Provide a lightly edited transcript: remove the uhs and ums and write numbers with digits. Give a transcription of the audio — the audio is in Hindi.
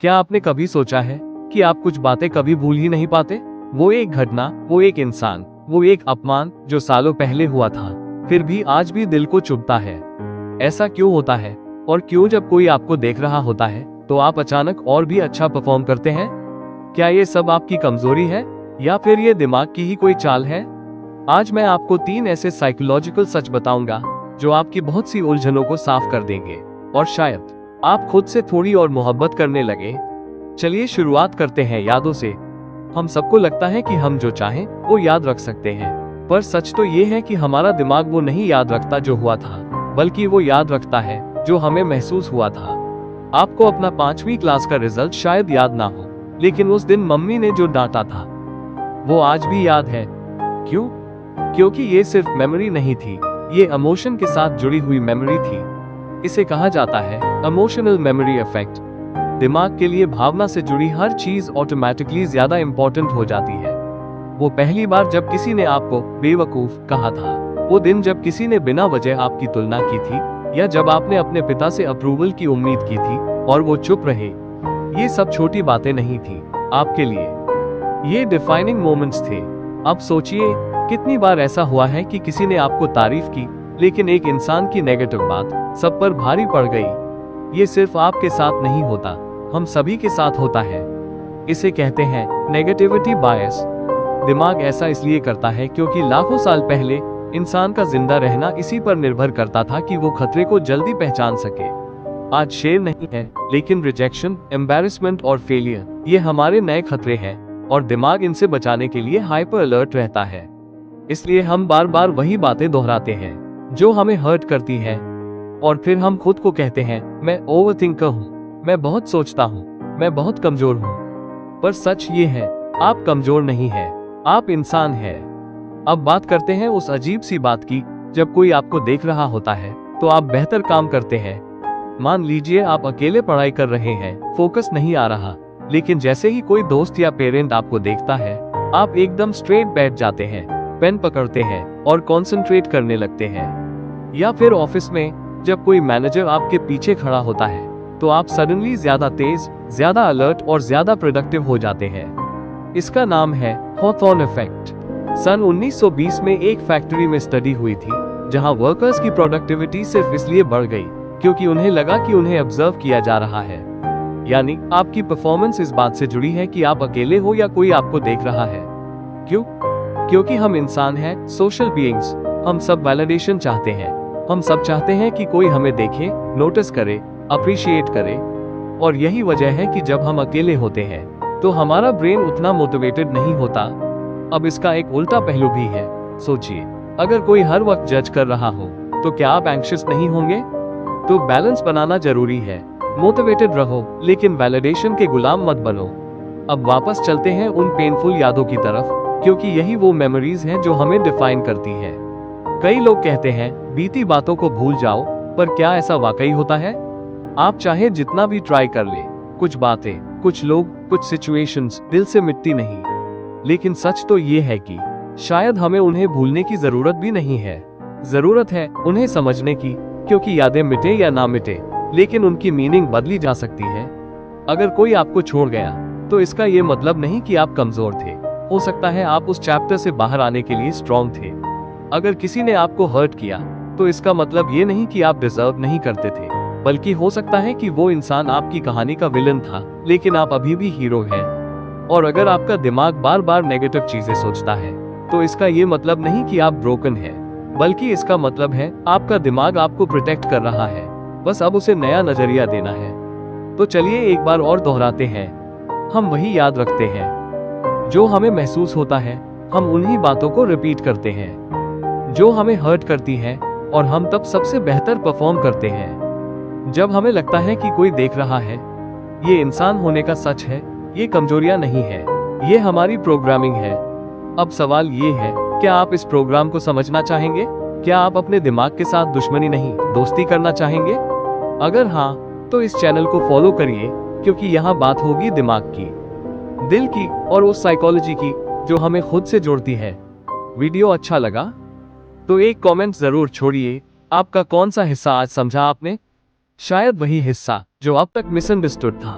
क्या आपने कभी सोचा है कि आप कुछ बातें कभी भूल ही नहीं पाते? वो एक घटना, वो एक इंसान, वो एक अपमान जो सालों पहले हुआ था, फिर भी आज भी दिल को चुभता है। ऐसा क्यों होता है? और क्यों जब कोई आपको देख रहा होता है तो आप अचानक और भी अच्छा परफॉर्म करते हैं? क्या ये सब आपकी कमजोरी है या फिर ये दिमाग की ही कोई चाल है? आज मैं आपको 3 ऐसे साइकोलॉजिकल सच बताऊंगा जो आपकी बहुत सी उलझनों को साफ कर देंगे और शायद आप खुद से थोड़ी और मोहब्बत करने लगे। चलिए शुरुआत करते हैं यादों से। हम सबको लगता है कि हम जो चाहें वो याद रख सकते हैं, पर सच तो ये है कि हमारा दिमाग वो नहीं याद रखता जो हुआ था, बल्कि वो याद रखता है जो हमें महसूस हुआ था। आपको अपना 5वीं क्लास का रिजल्ट शायद याद ना हो, लेकिन उस दिन मम्मी ने जो डांटा था वो आज भी याद है। क्यों? क्योंकि ये सिर्फ मेमोरी नहीं थी, ये इमोशन के साथ जुड़ी हुई मेमोरी थी। इसे कहा जाता है इमोशनल मेमोरी इफेक्ट। दिमाग के लिए भावना से जुड़ी हर चीज ऑटोमेटिकली ज्यादा इंपॉर्टेंट हो जाती है। वो पहली बार जब किसी ने आपको बेवकूफ कहा था, वो दिन जब किसी ने बिना वजह आपकी तुलना की थी, या जब आपने अपने पिता से अप्रूवल की उम्मीद की थी और वो चुप रहे। ये सब छोटी बातें नहीं थी आपके लिए, ये डिफाइनिंग मोमेंट्स थे। अब सोचिए, कितनी बार ऐसा हुआ है कि किसी ने आपको तारीफ की, लेकिन एक इंसान की नेगेटिव बात सब पर भारी पड़ गई। ये सिर्फ आपके साथ नहीं होता, हम सभी के साथ होता है। इसे कहते हैं नेगेटिविटी बायस। दिमाग ऐसा इसलिए करता है क्योंकि लाखों साल पहले इंसान का जिंदा रहना इसी पर निर्भर करता था कि वो खतरे को जल्दी पहचान सके। आज शेर नहीं है, लेकिन रिजेक्शन, एम्बैरेसमेंट और फेलियर ये हमारे नए खतरे हैं, और दिमाग इनसे बचाने के लिए हाइपर अलर्ट रहता है। इसलिए हम बार बार वही बातें दोहराते हैं जो हमें हर्ट करती है, और फिर हम खुद को कहते हैं मैं ओवरथिंकर हूँ, मैं बहुत सोचता हूँ, मैं बहुत कमजोर हूँ। पर सच ये है, आप कमजोर नहीं है, आप इंसान है। अब बात करते हैं उस अजीब सी बात की, जब कोई आपको देख रहा होता है तो आप बेहतर काम करते हैं। मान लीजिए आप अकेले पढ़ाई कर रहे हैं, फोकस नहीं आ रहा, लेकिन जैसे ही कोई दोस्त या पेरेंट आपको देखता है, आप एकदम स्ट्रेट बैठ जाते हैं, पेन पकड़ते हैं और कंसंट्रेट करने लगते हैं। या फिर ऑफिस में जब कोई मैनेजर आपके पीछे खड़ा होता है तो आप सडनली ज्यादा तेज, ज्यादा अलर्ट और ज्यादा प्रोडक्टिव हो जाते हैं। इसका नाम है हॉथॉर्न इफेक्ट। सन 1920 में एक फैक्ट्री में स्टडी हुई थी, जहां वर्कर्स की प्रोडक्टिविटी सिर्फ इसलिए बढ़ गई क्योंकि उन्हें लगा कि उन्हें ऑब्जर्व किया जा रहा है। यानी आपकी परफॉर्मेंस इस बात से जुड़ी है कि आप अकेले हो या कोई आपको देख रहा है। क्यों? क्योंकि हम इंसान हैं, सोशल बीइंग्स। हम सब वैलिडेशन चाहते हैं। हम सब चाहते हैं कि कोई हमें देखे, नोटिस करे, अप्रिशिएट करे। और यही वजह है कि जब हम अकेले होते हैं तो हमारा ब्रेन उतना मोटिवेटेड नहीं होता। अब इसका एक उल्टा पहलू भी है। सोचिए, अगर कोई हर वक्त जज कर रहा हो तो क्या आप एंग्शियस नहीं होंगे? तो बैलेंस बनाना जरूरी है। मोटिवेटेड रहो, लेकिन वैलिडेशन के गुलाम मत बनो। अब वापस चलते हैं उन पेनफुल यादों की तरफ, क्योंकि यही वो मेमोरीज हैं जो हमें डिफाइन करती है। कई लोग कहते हैं बीती बातों को भूल जाओ, पर क्या ऐसा वाकई होता है? आप चाहे जितना भी ट्राई कर ले, कुछ बातें, कुछ लोग, कुछ सिचुएशंस दिल से मिटती नहीं। लेकिन सच तो ये है कि शायद हमें उन्हें भूलने की जरूरत भी नहीं है। जरूरत है उन्हें समझने की, क्योंकि यादें मिटे या ना मिटे, लेकिन उनकी मीनिंग बदली जा सकती है। अगर कोई आपको छोड़ गया तो इसका ये मतलब नहीं कि आप कमजोर थे। हो सकता है आप उस चैप्टर से बाहर आने के लिए स्ट्रॉन्ग थे। अगर किसी ने आपको हर्ट किया तो इसका मतलब ये नहीं कि आप डिजर्व नहीं करते थे, बल्कि हो सकता है कि वो इंसान आपकी कहानी का विलन था, लेकिन आप अभी भी हीरो हैं। और अगर आपका दिमाग बार बार नेगेटिव चीजें सोचता है तो इसका ये मतलब नहीं कि आप ब्रोकन हैं, बल्कि इसका मतलब है आपका दिमाग आपको प्रोटेक्ट कर रहा है, बस अब उसे नया नजरिया देना है। तो चलिए एक बार और दोहराते हैं। हम वही याद रखते हैं जो हमें महसूस होता है। हम उन्हीं बातों को रिपीट करते हैं जो हमें हर्ट करती हैं, और हम तब सबसे बेहतर परफॉर्म करते हैं जब हमें लगता है कि कोई देख रहा है। ये इंसान होने का सच है, ये कमजोरियां नहीं है, ये हमारी प्रोग्रामिंग है। अब सवाल ये है, क्या आप इस प्रोग्राम को समझना चाहेंगे? क्या आप अपने दिमाग के साथ दुश्मनी नहीं, दोस्ती करना चाहेंगे? अगर हाँ, तो इस चैनल को फॉलो करिए, क्योंकि यहाँ बात होगी दिमाग की, दिल की और उस साइकोलॉजी की जो हमें खुद से जोड़ती है। वीडियो अच्छा लगा तो एक कमेंट जरूर छोड़िए। आपका कौन सा हिस्सा आज समझा आपने? शायद वही हिस्सा जो अब तक मिसअंडरस्टूड था।